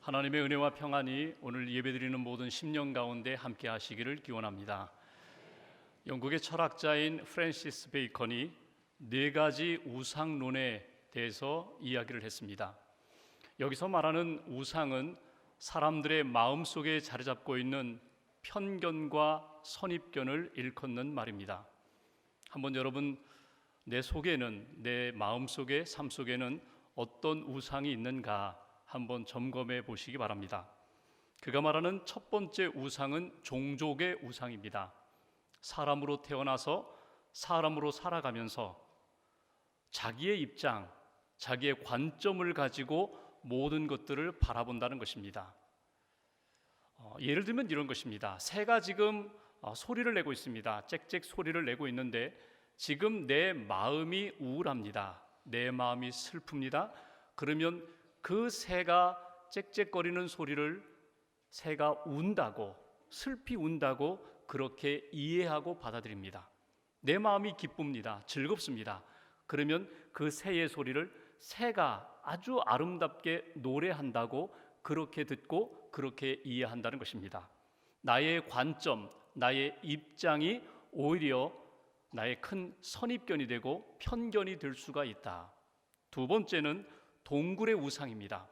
하나님의 은혜와 평안이 오늘 예배드리는 모든 심령 가운데 함께 하시기를 기원합니다. 영국의 철학자인 프랜시스 베이컨이 네 가지 우상론에 대해서 이야기를 했습니다. 여기서 말하는 우상은 사람들의 마음속에 자리 잡고 있는 편견과 선입견을 일컫는 말입니다. 한번 여러분, 내 속에는, 내 마음속에, 삶 속에는 어떤 우상이 있는가 한번 점검해 보시기 바랍니다. 그가 말하는 첫 번째 우상은 종족의 우상입니다. 사람으로 태어나서 사람으로 살아가면서 자기의 입장, 자기의 관점을 가지고 모든 것들을 바라본다는 것입니다. 예를 들면 이런 것입니다. 새가 지금 소리를 내고 있습니다. 짹짹 소리를 내고 있는데 지금 내 마음이 우울합니다. 내 마음이 슬픕니다. 그러면 그 새가 짹짹거리는 소리를 새가 운다고, 슬피 운다고 그렇게 이해하고 받아들입니다. 내 마음이 기쁩니다. 즐겁습니다. 그러면 그 새의 소리를 새가 아주 아름답게 노래한다고 그렇게 듣고 그렇게 이해한다는 것입니다. 나의 관점, 나의 입장이 오히려 나의 큰 선입견이 되고 편견이 될 수가 있다. 두 번째는 동굴의 우상입니다.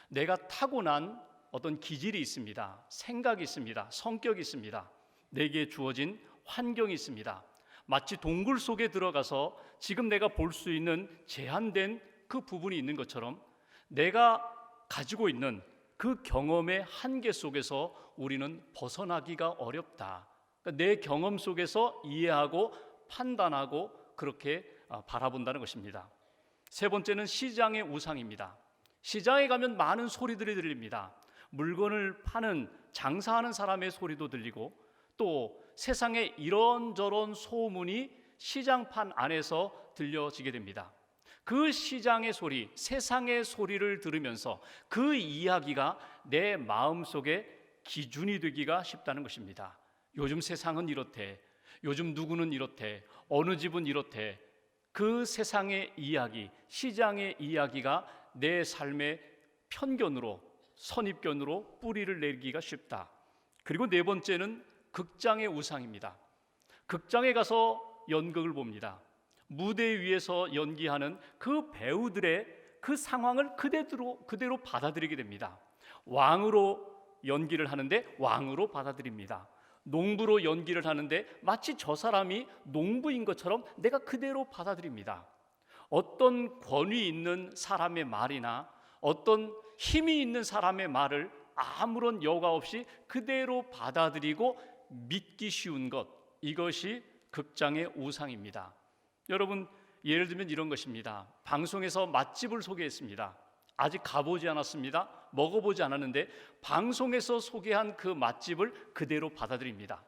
내가 타고난 어떤 기질이 있습니다. 생각이 있습니다. 성격이 있습니다. 내게 주어진 환경이 있습니다. 마치 동굴 속에 들어가서 지금 내가 볼 수 있는 제한된 그 부분이 있는 것처럼 내가 가지고 있는 그 경험의 한계 속에서 우리는 벗어나기가 어렵다. 그러니까 내 경험 속에서 이해하고 판단하고 그렇게 바라본다는 것입니다. 세 번째는 시장의 우상입니다. 시장에 가면 많은 소리들이 들립니다. 물건을 파는, 장사하는 사람의 소리도 들리고 또 세상에 이런저런 소문이 시장판 안에서 들려지게 됩니다. 그 시장의 소리, 세상의 소리를 들으면서 그 이야기가 내 마음속에 기준이 되기가 쉽다는 것입니다. 요즘 세상은 이렇대, 요즘 누구는 이렇대, 어느 집은 이렇대. 그 세상의 이야기, 시장의 이야기가 내 삶의 편견으로, 선입견으로 뿌리를 내리기가 쉽다. 그리고 네 번째는 극장의 우상입니다. 극장에 가서 연극을 봅니다. 무대 위에서 연기하는 그 배우들의 그 상황을 그대로 받아들이게 됩니다. 왕으로 연기를 하는데 왕으로 받아들입니다. 농부로 연기를 하는데 마치 저 사람이 농부인 것처럼 내가 그대로 받아들입니다. 어떤 권위 있는 사람의 말이나 어떤 힘이 있는 사람의 말을 아무런 여과 없이 그대로 받아들이고 믿기 쉬운 것, 이것이 극장의 우상입니다. 여러분, 예를 들면 이런 것입니다. 방송에서 맛집을 소개했습니다. 아직 가보지 않았습니다. 먹어보지 않았는데 방송에서 소개한 그 맛집을 그대로 받아들입니다.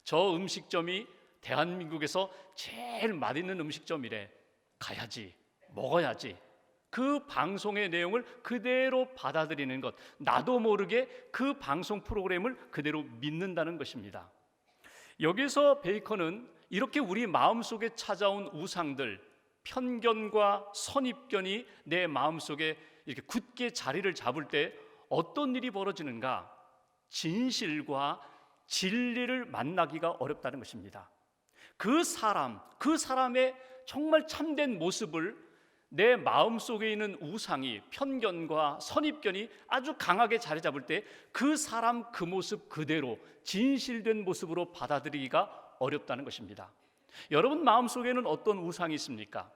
저 음식점이 대한민국에서 제일 맛있는 음식점이래. 가야지, 먹어야지. 그 방송의 내용을 그대로 받아들이는 것, 나도 모르게 그 방송 프로그램을 그대로 믿는다는 것입니다. 여기서 베이컨은 이렇게 우리 마음속에 찾아온 우상들, 편견과 선입견이 내 마음속에 이렇게 굳게 자리를 잡을 때 어떤 일이 벌어지는가? 진실과 진리를 만나기가 어렵다는 것입니다. 그 사람의 정말 참된 모습을 내 마음속에 있는 우상이, 편견과 선입견이 아주 강하게 자리 잡을 때 그 사람 그 모습 그대로 진실된 모습으로 받아들이기가 어렵다는 것입니다. 여러분 마음속에는 어떤 우상이 있습니까?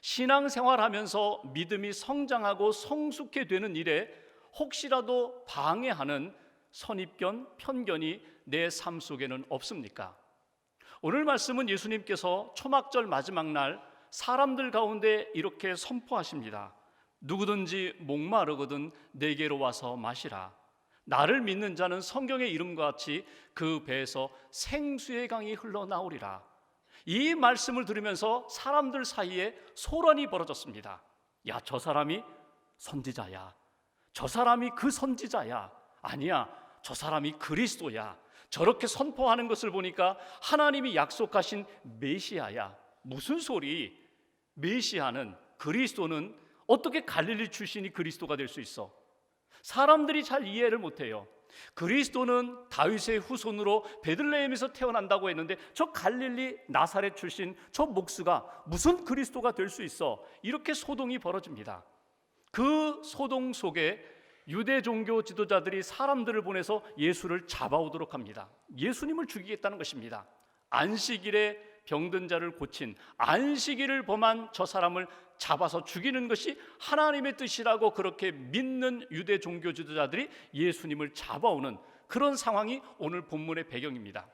신앙생활하면서 믿음이 성장하고 성숙해 되는 일에 혹시라도 방해하는 선입견, 편견이 내 삶 속에는 없습니까? 오늘 말씀은 예수님께서 초막절 마지막 날 사람들 가운데 이렇게 선포하십니다. 누구든지 목마르거든 내게로 와서 마시라. 나를 믿는 자는 성경의 이름과 같이 그 배에서 생수의 강이 흘러나오리라. 이 말씀을 들으면서 사람들 사이에 소란이 벌어졌습니다. 야, 저 사람이 선지자야. 저 사람이 그 선지자야. 아니야, 저 사람이 그리스도야. 저렇게 선포하는 것을 보니까 하나님이 약속하신 메시아야. 무슨 소리? 메시아는, 그리스도는 어떻게 갈릴리 출신이 그리스도가 될 수 있어? 사람들이 잘 이해를 못해요. 그리스도는 다윗의 후손으로 베들레헴에서 태어난다고 했는데 저 갈릴리 나사렛 출신 저 목수가 무슨 그리스도가 될 수 있어? 이렇게 소동이 벌어집니다. 그 소동 속에 유대 종교 지도자들이 사람들을 보내서 예수를 잡아오도록 합니다. 예수님을 죽이겠다는 것입니다. 안식일에 병든 자를 고친, 안식일을 범한 저 사람을 잡아서 죽이는 것이 하나님의 뜻이라고 그렇게 믿는 유대 종교 지도자들이 예수님을 잡아오는 그런 상황이 오늘 본문의 배경입니다.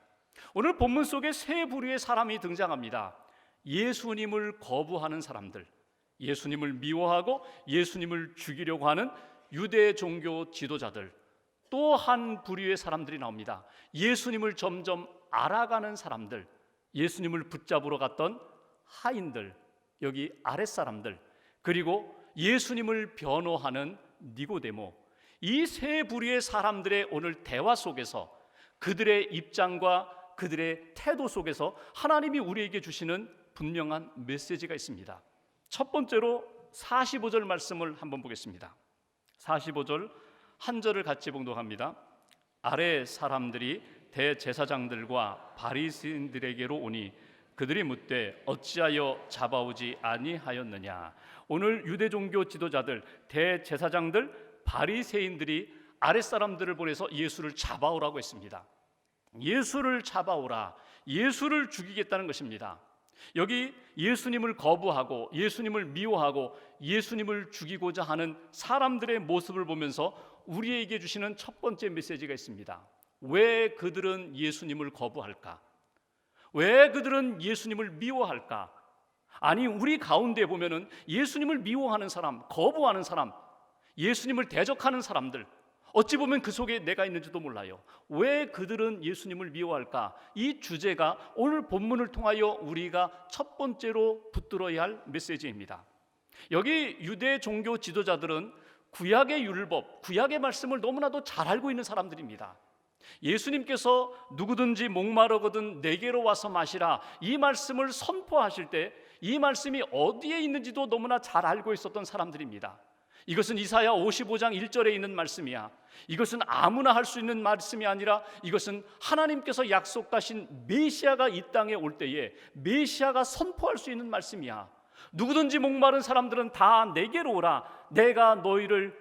오늘 본문 속에 세 부류의 사람이 등장합니다. 예수님을 거부하는 사람들, 예수님을 미워하고 예수님을 죽이려고 하는 유대 종교 지도자들, 또 한 부류의 사람들이 나옵니다. 예수님을 점점 알아가는 사람들, 예수님을 붙잡으러 갔던 하인들, 여기 아랫사람들, 그리고 예수님을 변호하는 니고데모, 이 세 부류의 사람들의 오늘 대화 속에서 그들의 입장과 그들의 태도 속에서 하나님이 우리에게 주시는 분명한 메시지가 있습니다. 첫 번째로 45절 말씀을 한번 보겠습니다. 45절 한 절을 같이 봉독합니다. 아래 사람들이 대제사장들과 바리새인들에게로 오니 그들이 묻되 어찌하여 잡아오지 아니하였느냐. 오늘 유대 종교 지도자들, 대제사장들, 바리새인들이 아랫사람들을 보내서 예수를 잡아오라고 했습니다. 예수를 잡아오라, 예수를 죽이겠다는 것입니다. 여기 예수님을 거부하고 예수님을 미워하고 예수님을 죽이고자 하는 사람들의 모습을 보면서 우리에게 주시는 첫 번째 메시지가 있습니다. 왜 그들은 예수님을 거부할까? 왜 그들은 예수님을 미워할까? 아니, 우리 가운데 보면은 예수님을 미워하는 사람, 거부하는 사람, 예수님을 대적하는 사람들, 어찌 보면 그 속에 내가 있는지도 몰라요. 왜 그들은 예수님을 미워할까? 이 주제가 오늘 본문을 통하여 우리가 첫 번째로 붙들어야 할 메시지입니다. 여기 유대 종교 지도자들은 구약의 율법, 구약의 말씀을 너무나도 잘 알고 있는 사람들입니다. 예수님께서 누구든지 목마르거든 내게로 와서 마시라, 이 말씀을 선포하실 때 이 말씀이 어디에 있는지도 너무나 잘 알고 있었던 사람들입니다. 이것은 이사야 55장 1절에 있는 말씀이야. 이것은 아무나 할 수 있는 말씀이 아니라 이것은 하나님께서 약속하신 메시아가 이 땅에 올 때에 메시아가 선포할 수 있는 말씀이야. 누구든지 목마른 사람들은 다 내게로 오라. 내가 너희를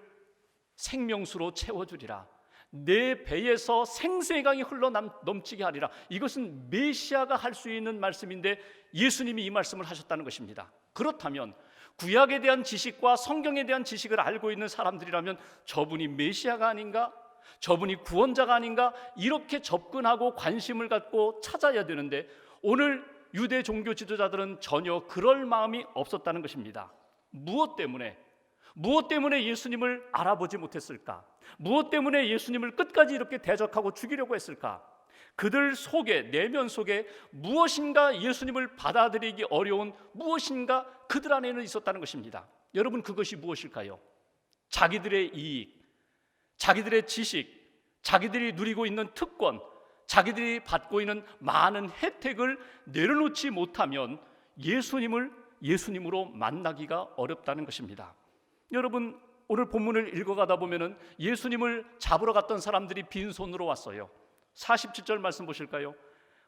생명수로 채워주리라. 내 배에서 생수의 강이 흘러 넘치게 하리라. 이것은 메시아가 할 수 있는 말씀인데 예수님이 이 말씀을 하셨다는 것입니다. 그렇다면 구약에 대한 지식과 성경에 대한 지식을 알고 있는 사람들이라면 저분이 메시아가 아닌가? 저분이 구원자가 아닌가? 이렇게 접근하고 관심을 갖고 찾아야 되는데 오늘 유대 종교 지도자들은 전혀 그럴 마음이 없었다는 것입니다. 무엇 때문에 예수님을 알아보지 못했을까? 무엇 때문에 예수님을 끝까지 이렇게 대적하고 죽이려고 했을까? 그들 속에, 내면 속에 무엇인가 예수님을 받아들이기 어려운 무엇인가 그들 안에는 있었다는 것입니다. 여러분, 그것이 무엇일까요? 자기들의 이익, 자기들의 지식, 자기들이 누리고 있는 특권, 자기들이 받고 있는 많은 혜택을 내려놓지 못하면 예수님으로 만나기가 어렵다는 것입니다. 여러분, 오늘 본문을 읽어가다 보면은 예수님을 잡으러 갔던 사람들이 빈손으로 왔어요. 47절 말씀 보실까요?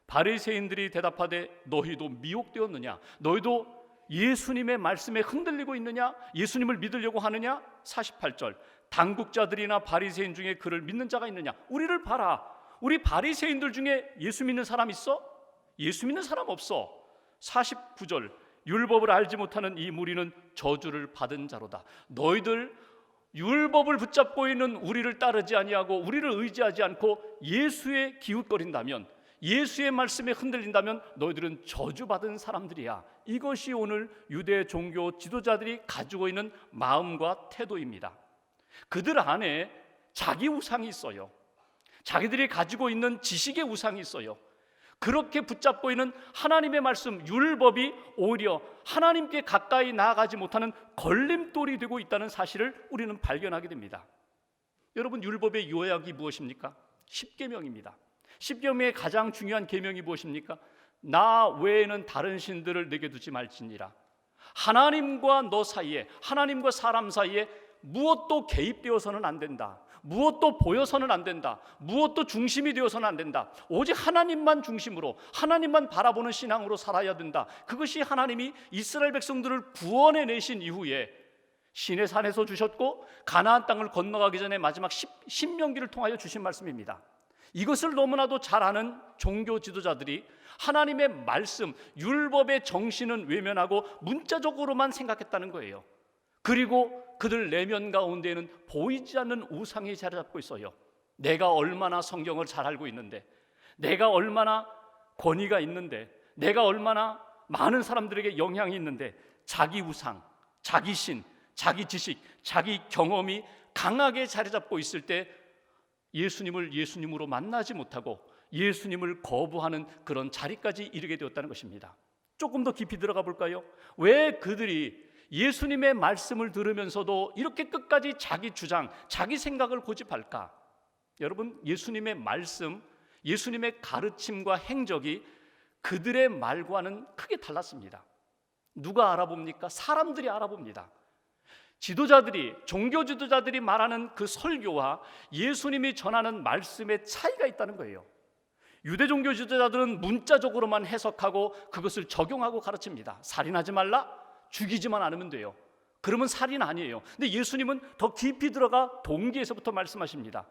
바리새인들이 대답하되 너희도 미혹되었느냐? 너희도 예수님의 말씀에 흔들리고 있느냐? 예수님을 믿으려고 하느냐? 48절 당국자들이나 바리새인 중에 그를 믿는 자가 있느냐? 우리를 봐라. 우리 바리새인들 중에 예수 믿는 사람 있어? 예수 믿는 사람 없어. 49절 율법을 알지 못하는 이 무리는 저주를 받은 자로다. 너희들 율법을 붙잡고 있는 우리를 따르지 아니하고 우리를 의지하지 않고 예수에 기웃거린다면, 예수의 말씀에 흔들린다면 너희들은 저주받은 사람들이야. 이것이 오늘 유대 종교 지도자들이 가지고 있는 마음과 태도입니다. 그들 안에 자기 우상이 있어요. 자기들이 가지고 있는 지식의 우상이 있어요. 그렇게 붙잡고 있는 하나님의 말씀, 율법이 오히려 하나님께 가까이 나아가지 못하는 걸림돌이 되고 있다는 사실을 우리는 발견하게 됩니다. 여러분, 율법의 요약이 무엇입니까? 10계명입니다. 10계명의 가장 중요한 계명이 무엇입니까? 나 외에는 다른 신들을 내게 두지 말지니라. 하나님과 너 사이에, 하나님과 사람 사이에 무엇도 개입되어서는 안 된다. 무엇도 보여서는 안 된다. 무엇도 중심이 되어서는 안 된다. 오직 하나님만 중심으로, 하나님만 바라보는 신앙으로 살아야 된다. 그것이 하나님이 이스라엘 백성들을 구원해 내신 이후에 시내산에서 주셨고 가나안 땅을 건너가기 전에 마지막 신명기를 통하여 주신 말씀입니다. 이것을 너무나도 잘 아는 종교 지도자들이 하나님의 말씀, 율법의 정신은 외면하고 문자적으로만 생각했다는 거예요. 그리고 그들 내면 가운데에는 보이지 않는 우상이 자리 잡고 있어요. 내가 얼마나 성경을 잘 알고 있는데, 내가 얼마나 권위가 있는데, 내가 얼마나 많은 사람들에게 영향이 있는데, 자기 우상, 자기 신, 자기 지식, 자기 경험이 강하게 자리 잡고 있을 때 예수님을 예수님으로 만나지 못하고 예수님을 거부하는 그런 자리까지 이르게 되었다는 것입니다. 조금 더 깊이 들어가 볼까요? 왜 그들이 예수님의 말씀을 들으면서도 이렇게 끝까지 자기 주장, 자기 생각을 고집할까? 여러분, 예수님의 말씀, 예수님의 가르침과 행적이 그들의 말과는 크게 달랐습니다. 누가 알아봅니까? 사람들이 알아봅니다. 지도자들이, 종교 지도자들이 말하는 그 설교와 예수님이 전하는 말씀의 차이가 있다는 거예요. 유대 종교 지도자들은 문자적으로만 해석하고 그것을 적용하고 가르칩니다. 살인하지 말라, 죽이지만 않으면 돼요. 그러면 살인 아니에요. 근데 예수님은 더 깊이 들어가 동기에서부터 말씀하십니다.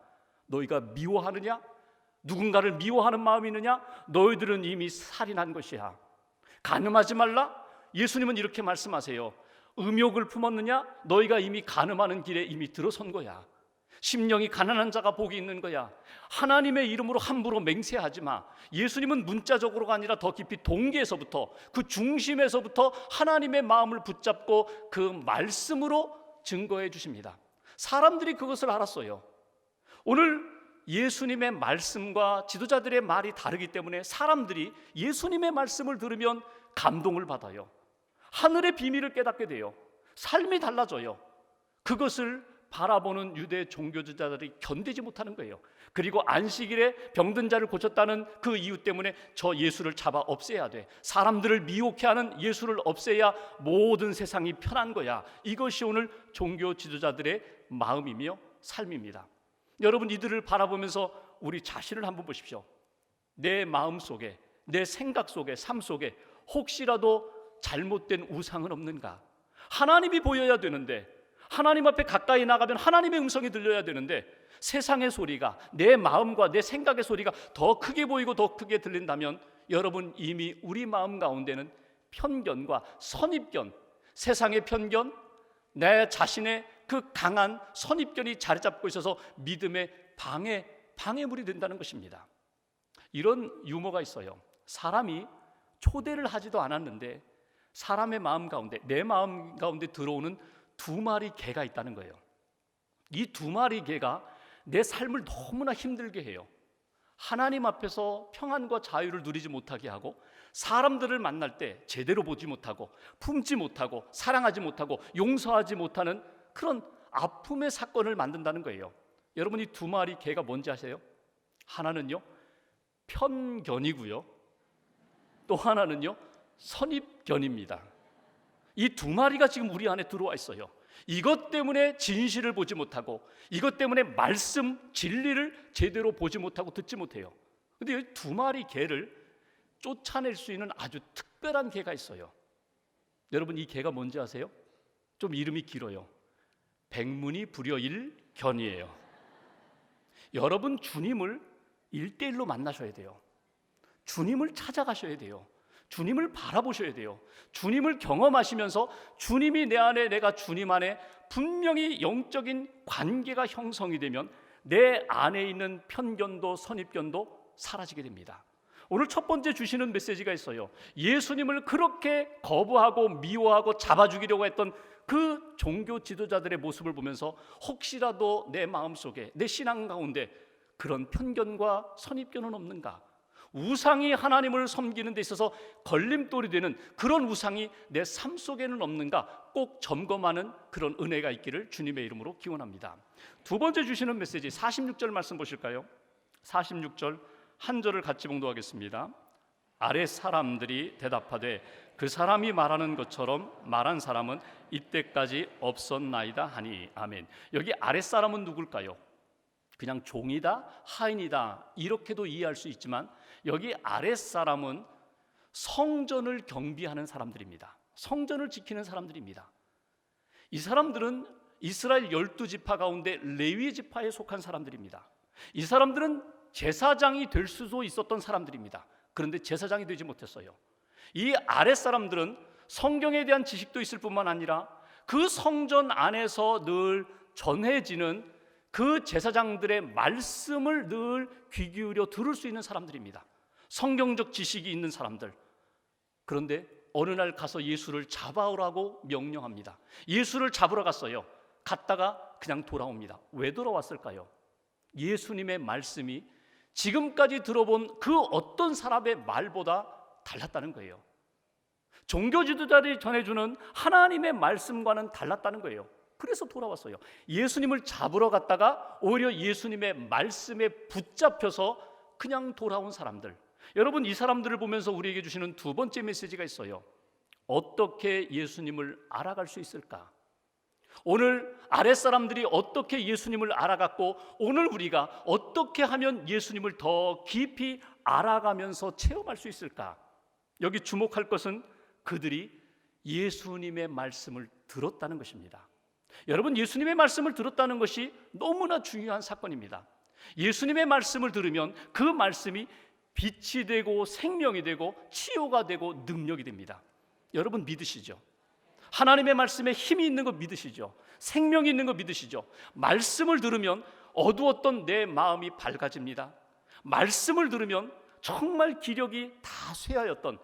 너희가 미워하느냐? 누군가를 미워하는 마음이 있느냐? 너희들은 이미 살인한 것이야. 간음하지 말라? 예수님은 이렇게 말씀하세요. 음욕을 품었느냐? 너희가 이미 간음하는 길에 이미 들어선 거야. 심령이 가난한 자가 복이 있는 거야. 하나님의 이름으로 함부로 맹세하지 마. 예수님은 문자적으로가 아니라 더 깊이 동기에서부터, 그 중심에서부터 하나님의 마음을 붙잡고 그 말씀으로 증거해 주십니다. 사람들이 그것을 알았어요. 오늘 예수님의 말씀과 지도자들의 말이 다르기 때문에 사람들이 예수님의 말씀을 들으면 감동을 받아요. 하늘의 비밀을 깨닫게 돼요. 삶이 달라져요. 그것을 바라보는 유대 종교지도자들이 견디지 못하는 거예요. 그리고 안식일에 병든 자를 고쳤다는 그 이유 때문에 저 예수를 잡아 없애야 돼. 사람들을 미혹해 하는 예수를 없애야 모든 세상이 편한 거야. 이것이 오늘 종교 지도자들의 마음이며 삶입니다. 여러분, 이들을 바라보면서 우리 자신을 한번 보십시오. 내 마음 속에, 내 생각 속에, 삶 속에 혹시라도 잘못된 우상은 없는가? 하나님이 보여야 되는데, 하나님 앞에 가까이 나가면 하나님의 음성이 들려야 되는데, 세상의 소리가, 내 마음과 내 생각의 소리가 더 크게 보이고 더 크게 들린다면 여러분, 이미 우리 마음 가운데는 편견과 선입견, 세상의 편견, 내 자신의 그 강한 선입견이 자리 잡고 있어서 믿음의 방해물이 된다는 것입니다. 이런 유머가 있어요. 사람이 초대를 하지도 않았는데 사람의 마음 가운데, 내 마음 가운데 들어오는 두 마리 개가 있다는 거예요. 이 두 마리 개가 내 삶을 너무나 힘들게 해요. 하나님 앞에서 평안과 자유를 누리지 못하게 하고, 사람들을 만날 때 제대로 보지 못하고, 품지 못하고, 사랑하지 못하고, 용서하지 못하는 그런 아픔의 사건을 만든다는 거예요. 여러분, 이 두 마리 개가 뭔지 아세요? 하나는요, 편견이고요, 또 하나는요, 선입견입니다. 이 두 마리가 지금 우리 안에 들어와 있어요. 이것 때문에 진실을 보지 못하고, 이것 때문에 말씀, 진리를 제대로 보지 못하고 듣지 못해요. 그런데 이 두 마리 개를 쫓아낼 수 있는 아주 특별한 개가 있어요. 여러분, 이 개가 뭔지 아세요? 좀 이름이 길어요. 백문이 불여일견이에요. 여러분, 주님을 1대1로 만나셔야 돼요. 주님을 찾아가셔야 돼요. 주님을 바라보셔야 돼요. 주님을 경험하시면서 주님이 내 안에, 내가 주님 안에 분명히 영적인 관계가 형성이 되면 내 안에 있는 편견도 선입견도 사라지게 됩니다. 오늘 첫 번째 주시는 메시지가 있어요. 예수님을 그렇게 거부하고 미워하고 잡아주기려고 했던 그 종교 지도자들의 모습을 보면서 혹시라도 내 마음속에, 내 신앙 가운데 그런 편견과 선입견은 없는가? 우상이 하나님을 섬기는 데 있어서 걸림돌이 되는 그런 우상이 내 삶 속에는 없는가 꼭 점검하는 그런 은혜가 있기를 주님의 이름으로 기원합니다. 두 번째 주시는 메시지 46절 말씀 보실까요? 46절 한 절을 같이 봉독하겠습니다. 아랫 사람들이 대답하되 그 사람이 말하는 것처럼 말한 사람은 이때까지 없었나이다 하니. 아멘. 여기 아랫사람은 누굴까요? 그냥 종이다, 하인이다 이렇게도 이해할 수 있지만 여기 아랫사람은 성전을 경비하는 사람들입니다. 성전을 지키는 사람들입니다. 이 사람들은 이스라엘 12지파 가운데 레위 지파에 속한 사람들입니다. 이 사람들은 제사장이 될 수도 있었던 사람들입니다. 그런데 제사장이 되지 못했어요. 이 아랫사람들은 성경에 대한 지식도 있을 뿐만 아니라 그 성전 안에서 늘 전해지는 그 제사장들의 말씀을 늘 귀 기울여 들을 수 있는 사람들입니다. 성경적 지식이 있는 사람들. 그런데 어느 날 가서 예수를 잡아오라고 명령합니다. 예수를 잡으러 갔어요. 갔다가 그냥 돌아옵니다. 왜 돌아왔을까요? 예수님의 말씀이 지금까지 들어본 그 어떤 사람의 말보다 달랐다는 거예요. 종교 지도자들이 전해주는 하나님의 말씀과는 달랐다는 거예요. 그래서 돌아왔어요. 예수님을 잡으러 갔다가 오히려 예수님의 말씀에 붙잡혀서 그냥 돌아온 사람들. 여러분, 이 사람들을 보면서 우리에게 주시는 두 번째 메시지가 있어요. 어떻게 예수님을 알아갈 수 있을까? 오늘 아랫사람들이 어떻게 예수님을 알아갔고 오늘 우리가 어떻게 하면 예수님을 더 깊이 알아가면서 체험할 수 있을까? 여기 주목할 것은 그들이 예수님의 말씀을 들었다는 것입니다. 여러분, 예수님의 말씀을 들었다는 것이 너무나 중요한 사건입니다. 예수님의 말씀을 들으면 그 말씀이 빛이 되고 생명이 되고 치유가 되고 능력이 됩니다. 여러분 믿으시죠? 하나님의 말씀에 힘이 있는 거 믿으시죠? 생명이 있는 거 믿으시죠? 말씀을 들으면 어두웠던 내 마음이 밝아집니다. 말씀을 들으면 정말 기력이 다 쇠하였던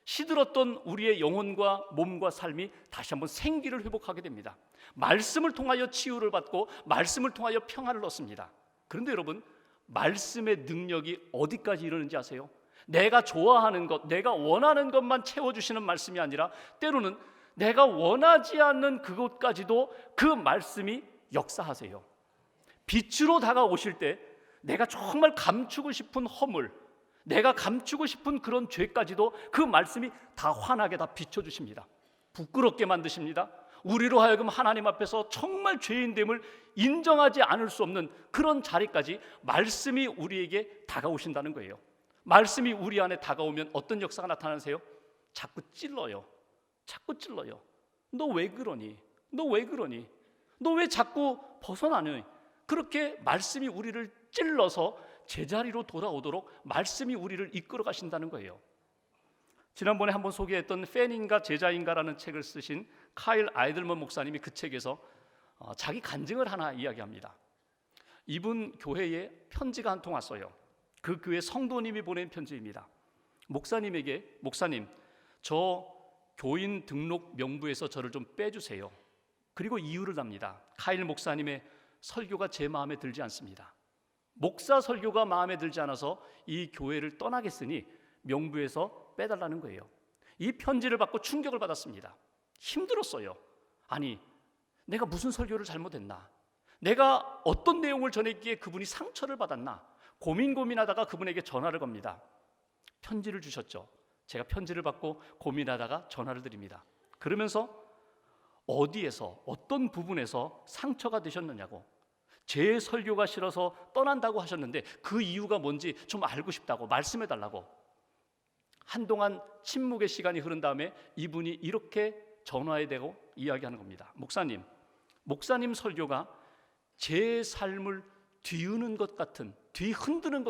시들었던 우리의 영혼과 몸과 삶이 다시 한번 생기를 회복하게 됩니다. 말씀을 통하여 치유를 받고 말씀을 통하여 평안을 얻습니다. 그런데 여러분, 말씀의 능력이 어디까지 이르는지 아세요? 내가 좋아하는 것, 내가 원하는 것만 채워주시는 말씀이 아니라 때로는 내가 원하지 않는 그것까지도 그 말씀이 역사하세요. 빛으로 다가오실 때 내가 정말 감추고 싶은 허물, 내가 감추고 싶은 그런 죄까지도 그 말씀이 다 환하게 다 비춰주십니다. 부끄럽게 만드십니다. 우리로 하여금 하나님 앞에서 정말 죄인됨을 인정하지 않을 수 없는 그런 자리까지 말씀이 우리에게 다가오신다는 거예요. 말씀이 우리 안에 다가오면 어떤 역사가 나타나세요? 자꾸 찔러요. 자꾸 찔러요. 너 왜 그러니? 너 왜 그러니? 너 왜 자꾸 벗어나니? 그렇게 말씀이 우리를 찔러서 제자리로 돌아오도록 말씀이 우리를 이끌어 가신다는 거예요. 지난번에 한번 소개했던 팬인가 제자인가라는 책을 쓰신 카일 아이들먼 목사님이 그 책에서 자기 간증을 하나 이야기합니다. 이분 교회에 편지가 한 통 왔어요. 그 교회 성도님이 보낸 편지입니다. 목사님에게, 목사님, 저 교인 등록 명부에서 저를 좀 빼주세요. 그리고 이유를 답니다. 카일 목사님의 설교가 제 마음에 들지 않습니다. 목사 설교가 마음에 들지 않아서 이 교회를 떠나겠으니 명부에서 빼달라는 거예요. 이 편지를 받고 충격을 받았습니다. 힘들었어요. 아니, 내가 무슨 설교를 잘못했나? 내가 어떤 내용을 전했기에 그분이 상처를 받았나? 고민하다가 그분에게 전화를 겁니다. 편지를 주셨죠. 제가 편지를 받고 고민하다가 전화를 드립니다. 그러면서 어디에서 어떤 부분에서 상처가 되셨느냐고, 제 설교가 싫어서 떠난다고 하셨는데 그 이유가 뭔지 좀 알고 싶다고 말씀해달라고. 한동안 침묵의 시간이 흐른 다음에 이분이 이렇게 전화에 대고 이야기하는 겁니다. 목사님 설교가 제 삶을 뒤흔드는 것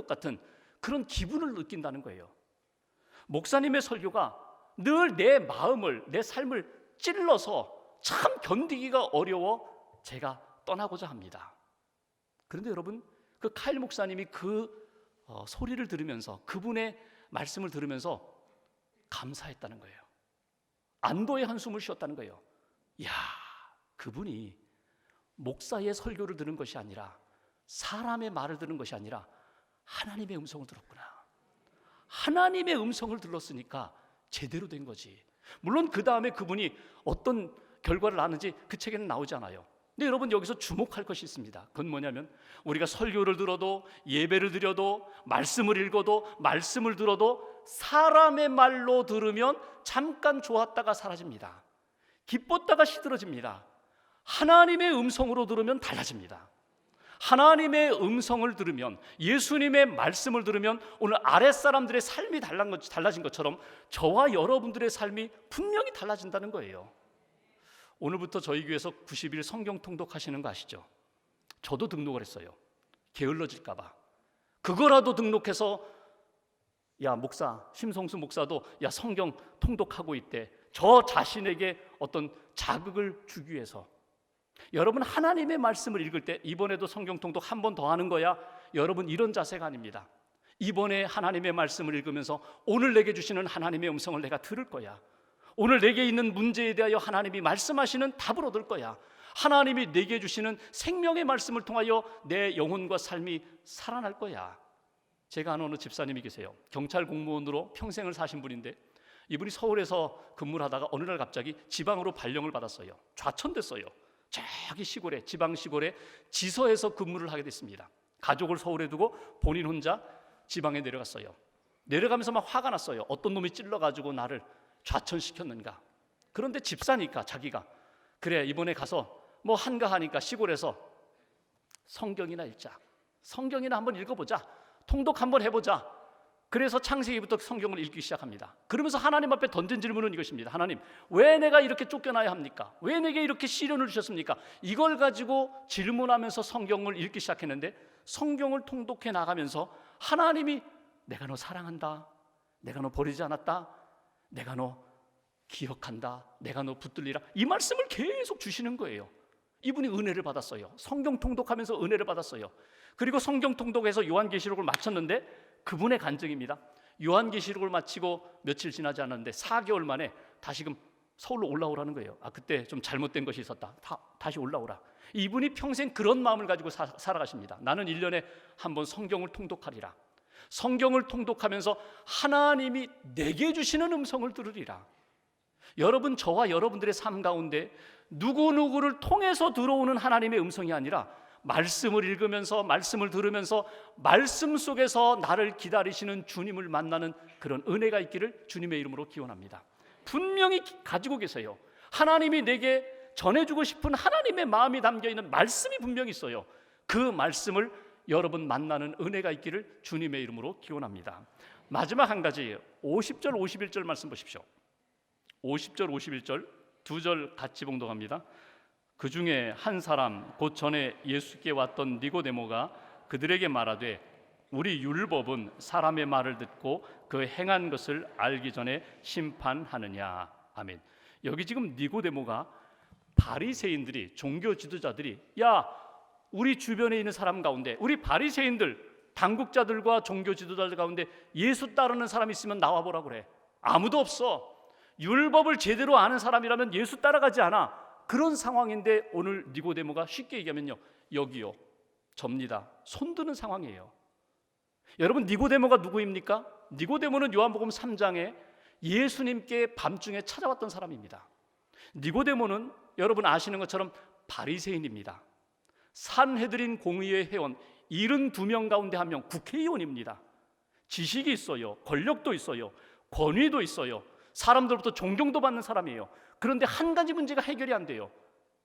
같은 그런 기분을 느낀다는 거예요. 목사님의 설교가 늘 내 마음을, 내 삶을 찔러서 참 견디기가 어려워 제가 떠나고자 합니다. 그런데 여러분, 그 카일 목사님이 그 소리를 들으면서, 그분의 말씀을 들으면서 감사했다는 거예요. 안도의 한숨을 쉬었다는 거예요. 이야, 그분이 목사의 설교를 들은 것이 아니라, 사람의 말을 들은 것이 아니라 하나님의 음성을 들었구나. 하나님의 음성을 들었으니까 제대로 된 거지. 물론 그 다음에 그분이 어떤 결과를 낳는지 그 책에는 나오지 않아요. 근데 여러분, 여기서 주목할 것이 있습니다. 그건 뭐냐면, 우리가 설교를 들어도, 예배를 드려도, 말씀을 읽어도, 말씀을 들어도 사람의 말로 들으면 잠깐 좋았다가 사라집니다. 기뻤다가 시들어집니다. 하나님의 음성으로 들으면 달라집니다. 하나님의 음성을 들으면, 예수님의 말씀을 들으면 오늘 아랫사람들의 삶이 달라진 것처럼 저와 여러분들의 삶이 분명히 달라진다는 거예요. 오늘부터 저희 교회에서 90일 성경 통독하시는 거 아시죠? 저도 등록을 했어요. 게을러질까 봐. 그거라도 등록해서 야 목사, 심성수 목사도 야 성경 통독하고 있대. 저 자신에게 어떤 자극을 주기 위해서. 여러분, 하나님의 말씀을 읽을 때 이번에도 성경 통독 한 번 더 하는 거야. 여러분, 이런 자세가 아닙니다. 이번에 하나님의 말씀을 읽으면서 오늘 내게 주시는 하나님의 음성을 내가 들을 거야. 오늘 내게 있는 문제에 대하여 하나님이 말씀하시는 답을 얻을 거야. 하나님이 내게 주시는 생명의 말씀을 통하여 내 영혼과 삶이 살아날 거야. 제가 아는 어느 집사님이 계세요. 경찰 공무원으로 평생을 사신 분인데 이분이 서울에서 근무를 하다가 어느 날 갑자기 지방으로 발령을 받았어요. 좌천됐어요. 저기 시골에, 지방 시골에 지서에서 근무를 하게 됐습니다. 가족을 서울에 두고 본인 혼자 지방에 내려갔어요. 내려가면서 막 화가 났어요. 어떤 놈이 찔러가지고 나를 좌천시켰는가. 그런데 집사니까 자기가 그래 이번에 가서 뭐 한가하니까 시골에서 성경이나 읽자. 성경이나 한번 읽어보자. 통독 한번 해보자. 그래서 창세기부터 성경을 읽기 시작합니다. 그러면서 하나님 앞에 던진 질문은 이것입니다. 하나님, 왜 내가 이렇게 쫓겨나야 합니까? 왜 내게 이렇게 시련을 주셨습니까? 이걸 가지고 질문하면서 성경을 읽기 시작했는데 성경을 통독해 나가면서 하나님이 내가 너 사랑한다. 내가 너 버리지 않았다. 내가 너 기억한다. 내가 너 붙들리라. 이 말씀을 계속 주시는 거예요. 이분이 은혜를 받았어요. 성경 통독하면서 은혜를 받았어요. 그리고 성경 통독에서 요한계시록을 마쳤는데 그분의 간증입니다. 요한계시록을 마치고 며칠 지나지 않았는데 4개월 만에 다시금 서울로 올라오라는 거예요. 그때 좀 잘못된 것이 있었다. 다시 올라오라. 이분이 평생 그런 마음을 가지고 살아가십니다. 나는 1년에 한 번 성경을 통독하리라. 성경을 통독하면서 하나님이 내게 주시는 음성을 들으리라. 여러분, 저와 여러분들의 삶 가운데 누구누구를 통해서 들어오는 하나님의 음성이 아니라 말씀을 읽으면서 말씀을 들으면서 말씀 속에서 나를 기다리시는 주님을 만나는 그런 은혜가 있기를 주님의 이름으로 기원합니다. 분명히 가지고 계세요. 하나님이 내게 전해주고 싶은 하나님의 마음이 담겨있는 말씀이 분명히 있어요. 그 말씀을 여러분 만나는 은혜가 있기를 주님의 이름으로 기원합니다. 마지막 한 가지 50절 51절 말씀 보십시오. 50절 51절 두 절 같이 봉독합니다. 그 중에 한 사람 곧 전에 예수께 왔던 니고데모가 그들에게 말하되 우리 율법은 사람의 말을 듣고 그 행한 것을 알기 전에 심판하느냐. 아멘. 여기 지금 니고데모가 바리새인들이, 종교 지도자들이 야 우리 주변에 있는 사람 가운데, 우리 바리새인들 당국자들과 종교 지도자들 가운데 예수 따르는 사람 있으면 나와보라 그래. 아무도 없어. 율법을 제대로 아는 사람이라면 예수 따라가지 않아. 그런 상황인데 오늘 니고데모가 쉽게 얘기하면요, 여기요, 접니다. 손드는 상황이에요. 여러분, 니고데모가 누구입니까? 니고데모는 요한복음 3장에 예수님께 밤중에 찾아왔던 사람입니다. 니고데모는 여러분 아시는 것처럼 바리새인입니다. 산헤드린 공의회 회원 72명 가운데 한 명, 국회의원입니다. 지식이 있어요. 권력도 있어요. 권위도 있어요. 사람들로부터 존경도 받는 사람이에요. 그런데 한 가지 문제가 해결이 안 돼요.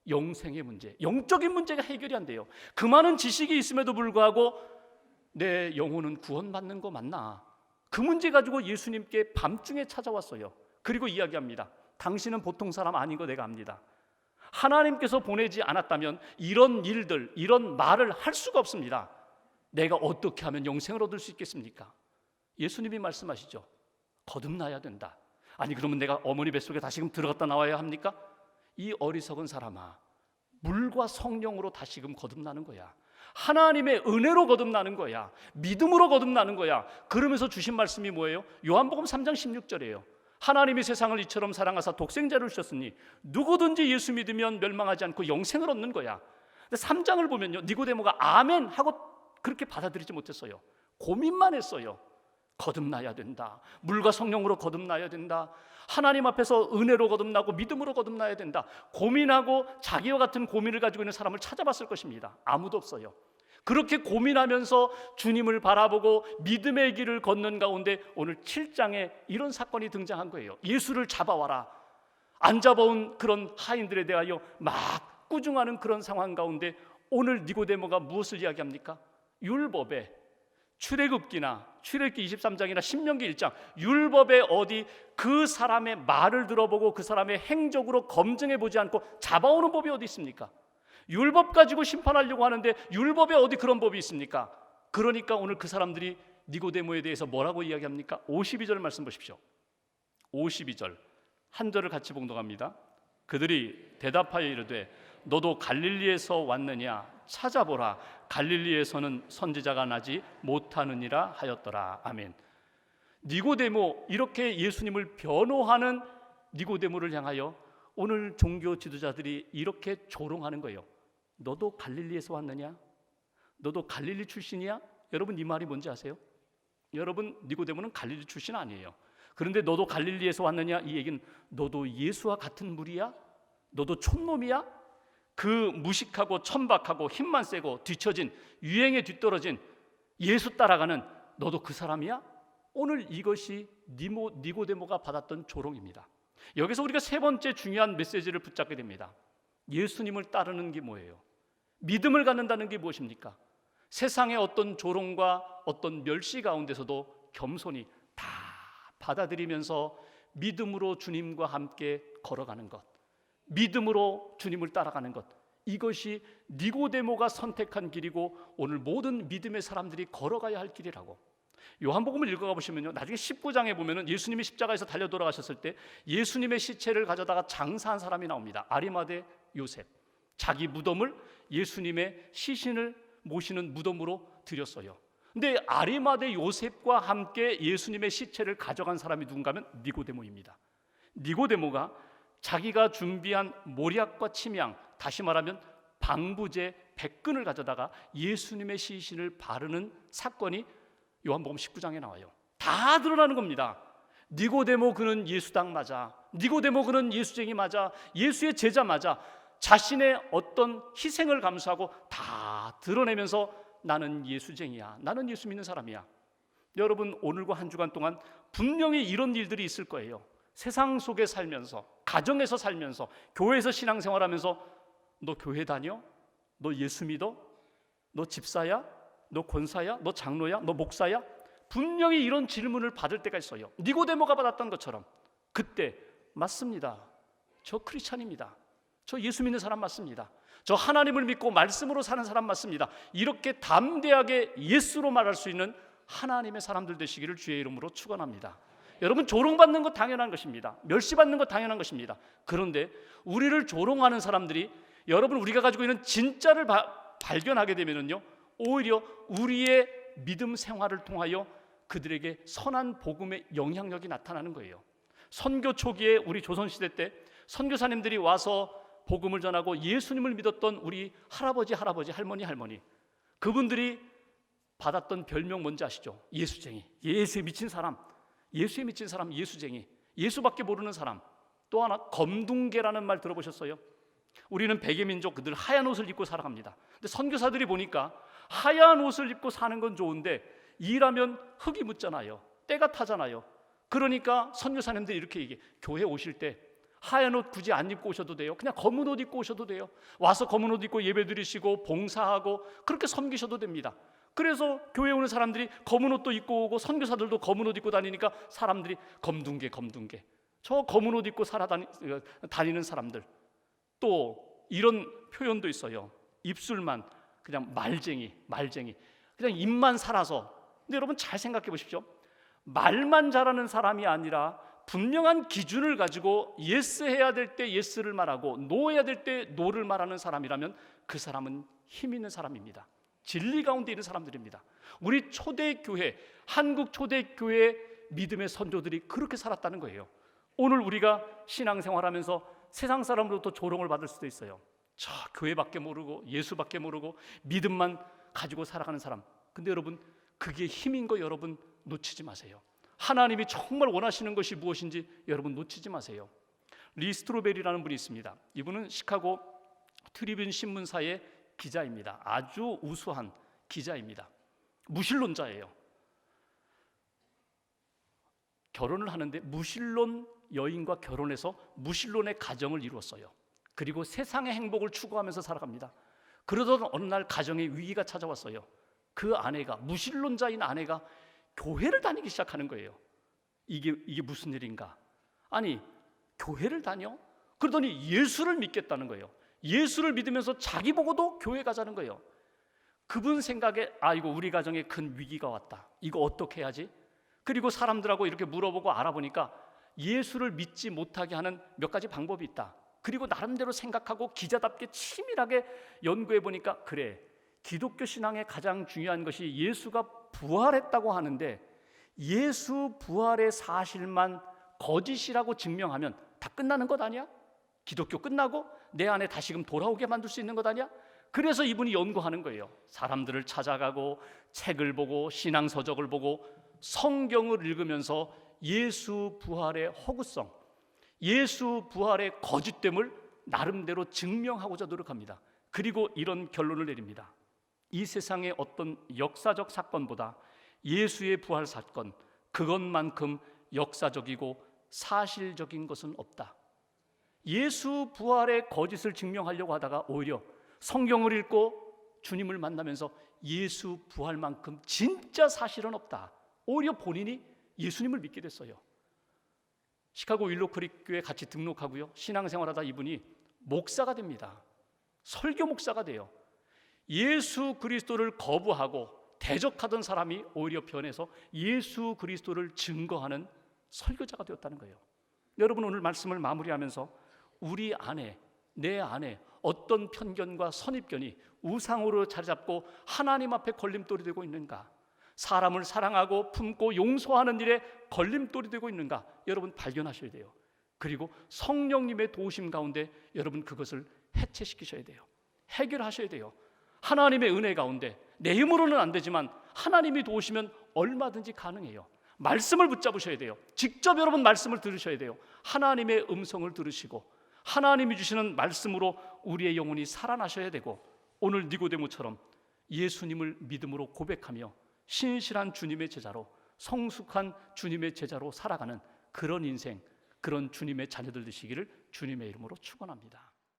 영생의 문제, 영적인 문제가 해결이 안 돼요. 그 많은 지식이 있음에도 불구하고 내 영혼은 구원받는 거 맞나? 그 문제 가지고 예수님께 밤중에 찾아왔어요. 그리고 이야기합니다. 당신은 보통 사람 아닌 거 내가 압니다. 하나님께서 보내지 않았다면 이런 일들, 이런 말을 할 수가 없습니다. 내가 어떻게 하면 영생을 얻을 수 있겠습니까? 예수님이 말씀하시죠. 거듭나야 된다. 아니 그러면 내가 어머니 뱃속에 다시금 들어갔다 나와야 합니까? 이 어리석은 사람아, 물과 성령으로 다시금 거듭나는 거야. 하나님의 은혜로 거듭나는 거야. 믿음으로 거듭나는 거야. 그러면서 주신 말씀이 뭐예요? 요한복음 3장 16절이에요. 하나님이 세상을 이처럼 사랑하사 독생자를 주셨으니 누구든지 예수 믿으면 멸망하지 않고 영생을 얻는 거야. 근데 3장을 보면요, 니고데모가 아멘 하고 그렇게 받아들이지 못했어요. 고민만 했어요. 거듭나야 된다. 물과 성령으로 거듭나야 된다. 하나님 앞에서 은혜로 거듭나고 믿음으로 거듭나야 된다. 고민하고 자기와 같은 고민을 가지고 있는 사람을 찾아봤을 것입니다. 아무도 없어요. 그렇게 고민하면서 주님을 바라보고 믿음의 길을 걷는 가운데 오늘 7장에 이런 사건이 등장한 거예요. 예수를 잡아와라. 안 잡아온 그런 하인들에 대하여 막 꾸중하는 그런 상황 가운데 오늘 니고데모가 무엇을 이야기합니까? 율법에 출애굽기나 출애굽기 23장이나 신명기 1장 율법에 어디 그 사람의 말을 들어보고 그 사람의 행적으로 검증해 보지 않고 잡아오는 법이 어디 있습니까? 율법 가지고 심판하려고 하는데 율법에 어디 그런 법이 있습니까? 그러니까 오늘 그 사람들이 니고데모에 대해서 뭐라고 이야기합니까? 52절 말씀 보십시오. 52절 한 절을 같이 봉독합니다. 그들이 대답하여 이르되 너도 갈릴리에서 왔느냐? 찾아보라. 갈릴리에서는 선지자가 나지 못하느니라 하였더라. 아멘. 니고데모, 이렇게 예수님을 변호하는 니고데모를 향하여 오늘 종교 지도자들이 이렇게 조롱하는 거예요. 너도 갈릴리에서 왔느냐? 너도 갈릴리 출신이야? 여러분 이 말이 뭔지 아세요? 여러분 니고데모는 갈릴리 출신 아니에요. 그런데 너도 갈릴리에서 왔느냐? 이 얘기는 너도 예수와 같은 무리야? 너도 촌놈이야? 그 무식하고 천박하고 힘만 세고 뒤처진 유행에 뒤떨어진 예수 따라가는 너도 그 사람이야? 오늘 이것이 니고데모가 받았던 조롱입니다. 여기서 우리가 세 번째 중요한 메시지를 붙잡게 됩니다. 예수님을 따르는 게 뭐예요? 믿음을 갖는다는 게 무엇입니까? 세상의 어떤 조롱과 어떤 멸시 가운데서도 겸손히 다 받아들이면서 믿음으로 주님과 함께 걸어가는 것, 믿음으로 주님을 따라가는 것, 이것이 니고데모가 선택한 길이고 오늘 모든 믿음의 사람들이 걸어가야 할 길이라고. 요한복음을 읽어가 보시면요, 나중에 19장에 보면은 예수님이 십자가에서 달려 돌아가셨을 때 예수님의 시체를 가져다가 장사한 사람이 나옵니다. 아리마대 요셉. 자기 무덤을 예수님의 시신을 모시는 무덤으로 드렸어요. 근데 아리마대 요셉과 함께 예수님의 시체를 가져간 사람이 누군가 하면 니고데모입니다. 니고데모가 자기가 준비한 모략과 침향, 다시 말하면 방부제 100근을 가져다가 예수님의 시신을 바르는 사건이 요한복음 19장에 나와요. 다 드러나는 겁니다. 니고데모 그는 예수당 맞아, 니고데모 그는 예수쟁이 맞아, 예수의 제자 맞아, 자신의 어떤 희생을 감수하고 다 드러내면서 나는 예수쟁이야, 나는 예수 믿는 사람이야. 여러분 오늘과 한 주간 동안 분명히 이런 일들이 있을 거예요. 세상 속에 살면서, 가정에서 살면서, 교회에서 신앙생활하면서 너 교회 다녀? 너 예수 믿어? 너 집사야? 너 권사야? 너 장로야? 너 목사야? 분명히 이런 질문을 받을 때가 있어요. 니고데모가 받았던 것처럼. 그때 맞습니다. 저 크리스찬입니다. 저 예수 믿는 사람 맞습니다. 저 하나님을 믿고 말씀으로 사는 사람 맞습니다. 이렇게 담대하게 예수로 말할 수 있는 하나님의 사람들 되시기를 주의 이름으로 축원합니다. 여러분 조롱받는 것 당연한 것입니다. 멸시받는 것 당연한 것입니다. 그런데 우리를 조롱하는 사람들이 여러분 우리가 가지고 있는 진짜를 발견하게 되면은요, 오히려 우리의 믿음 생활을 통하여 그들에게 선한 복음의 영향력이 나타나는 거예요. 선교 초기에 우리 조선시대 때 선교사님들이 와서 복음을 전하고 예수님을 믿었던 우리 할아버지, 할머니 그분들이 받았던 별명 뭔지 아시죠? 예수쟁이, 예수에 미친 사람, 예수에 미친 사람, 예수쟁이, 예수밖에 모르는 사람. 또 하나 검둥개라는 말 들어보셨어요? 우리는 백의민족, 그들 하얀 옷을 입고 살아갑니다. 근데 선교사들이 보니까 하얀 옷을 입고 사는 건 좋은데 일하면 흙이 묻잖아요. 때가 타잖아요. 그러니까 선교사님들이 이렇게 얘기해. 교회 오실 때 하얀 옷 굳이 안 입고 오셔도 돼요. 그냥 검은 옷 입고 오셔도 돼요. 와서 검은 옷 입고 예배 드리시고 봉사하고 그렇게 섬기셔도 됩니다. 그래서 교회 오는 사람들이 검은 옷도 입고 오고 선교사들도 검은 옷 입고 다니니까 사람들이 검둥개 저 검은 옷 입고 다니는 사람들. 또 이런 표현도 있어요. 입술만 그냥 말쟁이 그냥 입만 살아서. 근데 여러분 잘 생각해 보십시오. 말만 잘하는 사람이 아니라 분명한 기준을 가지고 예스 해야 될 때 예스를 말하고 노 해야 될 때 노를 말하는 사람이라면 그 사람은 힘 있는 사람입니다. 진리 가운데 있는 사람들입니다. 우리 초대교회, 한국 초대교회 믿음의 선조들이 그렇게 살았다는 거예요. 오늘 우리가 신앙생활하면서 세상 사람으로부터 조롱을 받을 수도 있어요. 저 교회밖에 모르고 예수밖에 모르고 믿음만 가지고 살아가는 사람. 근데 여러분 그게 힘인 거 여러분 놓치지 마세요. 하나님이 정말 원하시는 것이 무엇인지 여러분 놓치지 마세요. 리 스트로벨이라는 분이 있습니다. 이분은 시카고 트리뷴 신문사의 기자입니다. 아주 우수한 기자입니다. 무신론자예요. 결혼을 하는데 무신론 여인과 결혼해서 무신론의 가정을 이루었어요. 그리고 세상의 행복을 추구하면서 살아갑니다. 그러던 어느 날 가정에 위기가 찾아왔어요. 그 아내가, 무신론자인 아내가 교회를 다니기 시작하는 거예요. 이게 무슨 일인가? 아니, 교회를 다녀? 그러더니 예수를 믿겠다는 거예요. 예수를 믿으면서 자기 보고도 교회 가자는 거예요. 그분 생각에 이거 우리 가정에 큰 위기가 왔다. 이거 어떻게 해야지? 그리고 사람들하고 이렇게 물어보고 알아보니까 예수를 믿지 못하게 하는 몇 가지 방법이 있다. 그리고 나름대로 생각하고 기자답게 치밀하게 연구해 보니까 그래, 기독교 신앙의 가장 중요한 것이 예수가 부활했다고 하는데 예수 부활의 사실만 거짓이라고 증명하면 다 끝나는 것 아니야? 기독교 끝나고 내 안에 다시금 돌아오게 만들 수 있는 것 아니야? 그래서 이분이 연구하는 거예요. 사람들을 찾아가고 책을 보고 신앙서적을 보고 성경을 읽으면서 예수 부활의 허구성, 예수 부활의 거짓됨을 나름대로 증명하고자 노력합니다. 그리고 이런 결론을 내립니다. 이 세상의 어떤 역사적 사건보다 예수의 부활 사건, 그것만큼 역사적이고 사실적인 것은 없다. 예수 부활의 거짓을 증명하려고 하다가 오히려 성경을 읽고 주님을 만나면서 예수 부활만큼 진짜 사실은 없다. 오히려 본인이 예수님을 믿게 됐어요. 시카고 윌로크릭 교회 같이 등록하고요. 신앙생활하다 이분이 목사가 됩니다. 설교 목사가 돼요. 예수 그리스도를 거부하고 대적하던 사람이 오히려 변해서 예수 그리스도를 증거하는 설교자가 되었다는 거예요. 여러분, 오늘 말씀을 마무리하면서 우리 안에, 내 안에 어떤 편견과 선입견이 우상으로 자리잡고 하나님 앞에 걸림돌이 되고 있는가? 사람을 사랑하고 품고 용서하는 일에 걸림돌이 되고 있는가? 여러분 발견하셔야 돼요. 그리고 성령님의 도우심 가운데 여러분 그것을 해체시키셔야 돼요. 해결하셔야 돼요. 하나님의 은혜 가운데 내 힘으로는 안 되지만 하나님이 도우시면 얼마든지 가능해요. 말씀을 붙잡으셔야 돼요. 직접 여러분 말씀을 들으셔야 돼요. 하나님의 음성을 들으시고 하나님이 주시는 말씀으로 우리의 영혼이 살아나셔야 되고, 오늘 니고데모처럼 예수님을 믿음으로 고백하며 신실한 주님의 제자로, 성숙한 주님의 제자로 살아가는 그런 인생, 그런 주님의 자녀들 되시기를 주님의 이름으로 축원합니다.